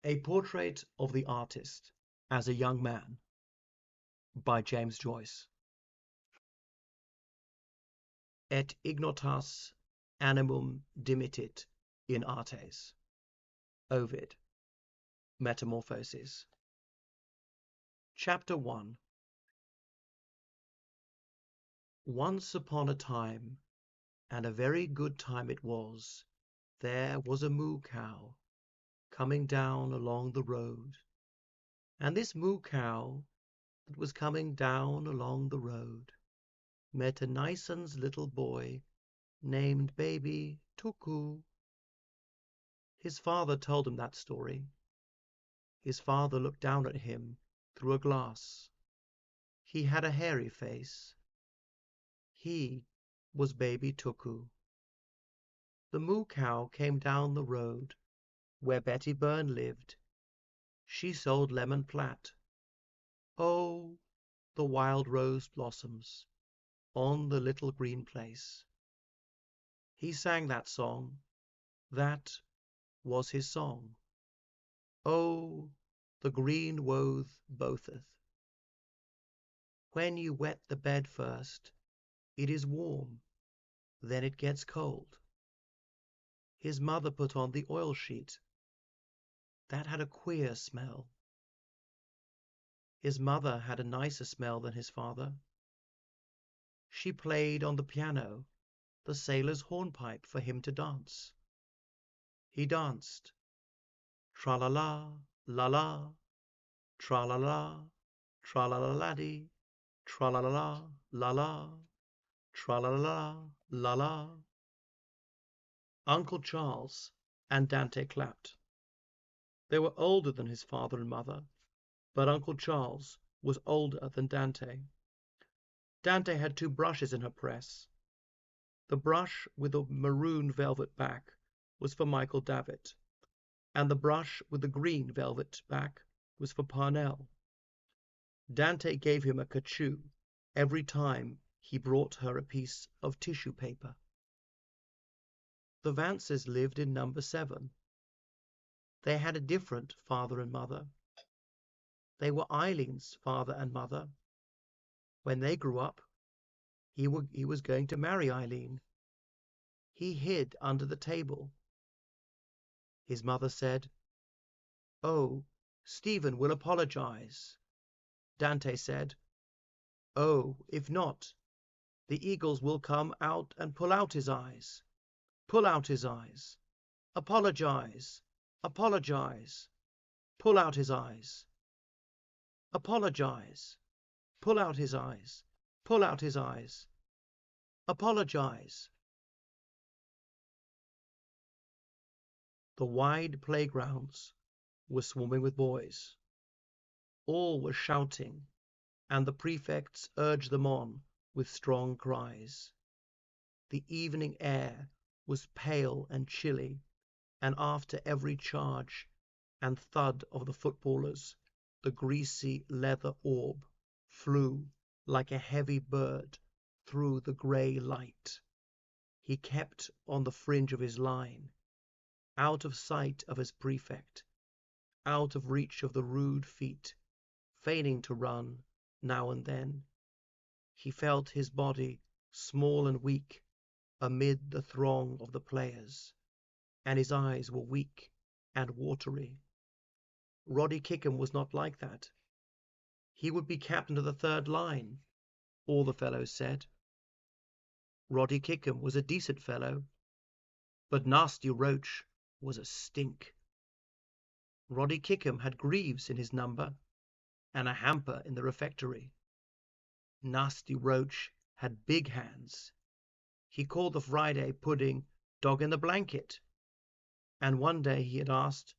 A Portrait of the Artist as a Young Man by James Joyce. Et ignotas animum dimittit in artes. Ovid. Metamorphoses. Chapter 1. Once upon a time, and a very good time it was, there was a moo cow coming down along the road. And this moo cow that was coming down along the road met a nice's little boy named Baby Tuku. His father told him that story. His father looked down at him through a glass. He had a hairy face. He was Baby Tuku. The moo cow came down the road where Betty Byrne lived. She sold lemon platt. Oh, the wild rose blossoms on the little green place. He sang that song. That was his song. Oh, the green wothe botheth. When you wet the bed first, it is warm, then it gets cold. His mother put on the oil sheet. That had a queer smell. His mother had a nicer smell than his father. She played on the piano the sailor's hornpipe for him to dance. He danced. Tra-la-la, la-la, tra-la-la, tra-la-la-la-dee, tra-la-la-la, la-la, tra-la-la-la, la-la. Uncle Charles and Dante clapped. They were older than his father and mother, but Uncle Charles was older than Dante. Dante had two brushes in her press. The brush with the maroon velvet back was for Michael Davitt, and the brush with the green velvet back was for Parnell. Dante gave him a kerchoo every time he brought her a piece of tissue paper. The Vances lived in number 7. They had a different father and mother. They were Eileen's father and mother. When they grew up, he was going to marry Eileen. He hid under the table. His mother said, "Oh, Stephen will apologize." Dante said, "Oh, if not, the eagles will come out and pull out his eyes. Pull out his eyes. Apologize. Apologize. Pull out his eyes. Apologize. Pull out his eyes. Pull out his eyes. Apologize." The wide playgrounds were swarming with boys. All were shouting, and the prefects urged them on with strong cries. The evening air was pale and chilly, and after every charge and thud of the footballers, the greasy leather orb flew like a heavy bird through the grey light. He kept on the fringe of his line, out of sight of his prefect, out of reach of the rude feet, feigning to run now and then. He felt his body small and weak amid the throng of the players, and his eyes were weak and watery. Roddy Kickham was not like that. He would be captain of the third line, all the fellows said. Roddy Kickham was a decent fellow, but Nasty Roach was a stink. Roddy Kickham had Greaves in his number and a hamper in the refectory. Nasty Roach had big hands. He called the Friday pudding dog in the blanket. And one day he had asked,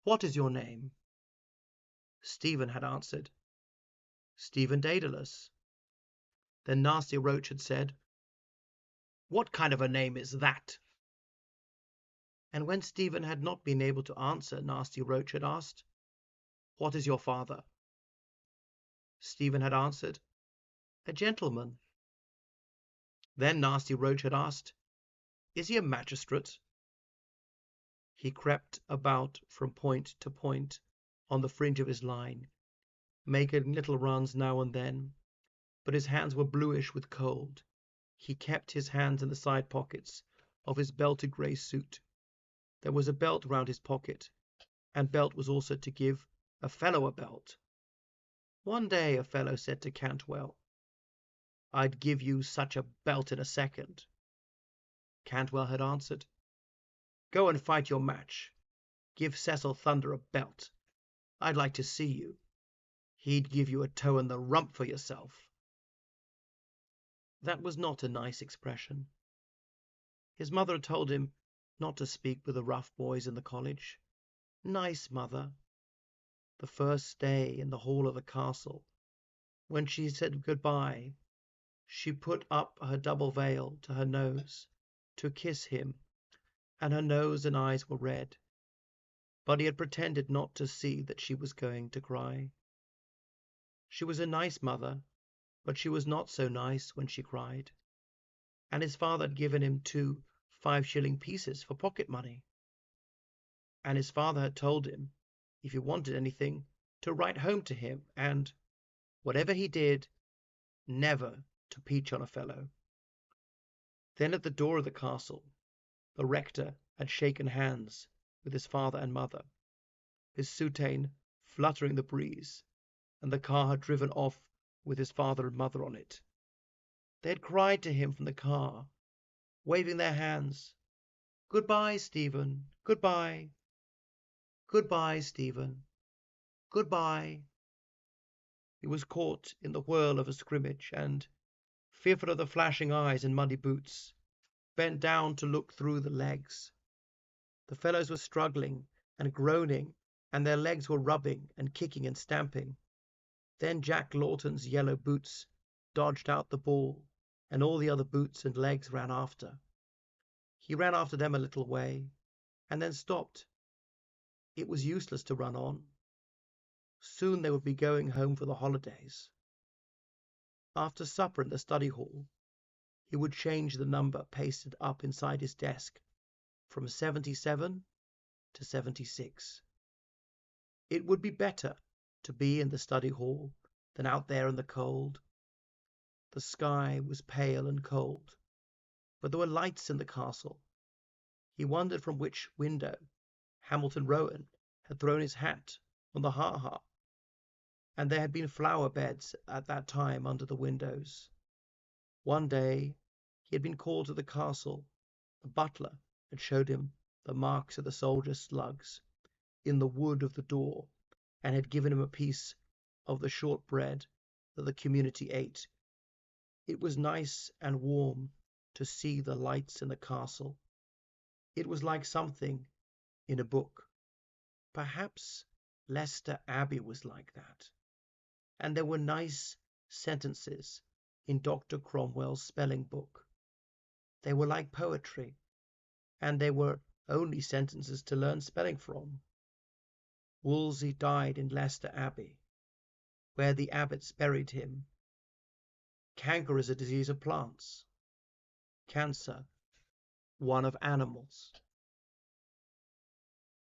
"What is your name?" Stephen had answered, "Stephen Daedalus." Then Nasty Roach had said, "What kind of a name is that?" And when Stephen had not been able to answer, Nasty Roach had asked, "What is your father?" Stephen had answered, "A gentleman." Then Nasty Roach had asked, "Is he a magistrate?" He crept about from point to point on the fringe of his line, making little runs now and then, but his hands were bluish with cold. He kept his hands in the side pockets of his belted grey suit. There was a belt round his pocket, and belt was also to give a fellow a belt. One day a fellow said to Cantwell, "I'd give you such a belt in a second." Cantwell had answered, "Go and fight your match. Give Cecil Thunder a belt. I'd like to see you. He'd give you a toe in the rump for yourself." That was not a nice expression. His mother had told him not to speak with the rough boys in the college. Nice mother. The first day in the hall of the castle, when she said good-bye, she put up her double veil to her nose to kiss him, and her nose and eyes were red. But he had pretended not to see that she was going to cry. She was a nice mother, but she was not so nice when she cried. And his father had given him 2 5-shilling pieces for pocket money. And his father had told him, if he wanted anything, to write home to him, and, whatever he did, never to peach on a fellow. Then at the door of the castle, the rector had shaken hands with his father and mother, his soutane fluttering the breeze, and the car had driven off with his father and mother on it. They had cried to him from the car, waving their hands, "Goodbye, Stephen, goodbye. Goodbye, Stephen, goodbye." He was caught in the whirl of a scrimmage, and, fearful of the flashing eyes and muddy boots, bent down to look through the legs. The fellows were struggling and groaning, and their legs were rubbing and kicking and stamping. Then Jack Lawton's yellow boots dodged out the ball, and all the other boots and legs ran after. He ran after them a little way, and then stopped. It was useless to run on. Soon they would be going home for the holidays. After supper in the study hall, he would change the number pasted up inside his desk from 77 to 76. It would be better to be in the study hall than out there in the cold. The sky was pale and cold, but there were lights in the castle. He wondered from which window Hamilton Rowan had thrown his hat on the ha-ha, and there had been flower beds at that time under the windows. One day he had been called to the castle. The butler had showed him the marks of the soldiers' slugs in the wood of the door, and had given him a piece of the short bread that the community ate. It was nice and warm to see the lights in the castle. It was like something in a book. Perhaps Leicester Abbey was like that. And there were nice sentences in Dr. Cromwell's spelling book. They were like poetry, and they were only sentences to learn spelling from. Wolsey died in Leicester Abbey, where the abbots buried him. Canker is a disease of plants. Cancer, one of animals.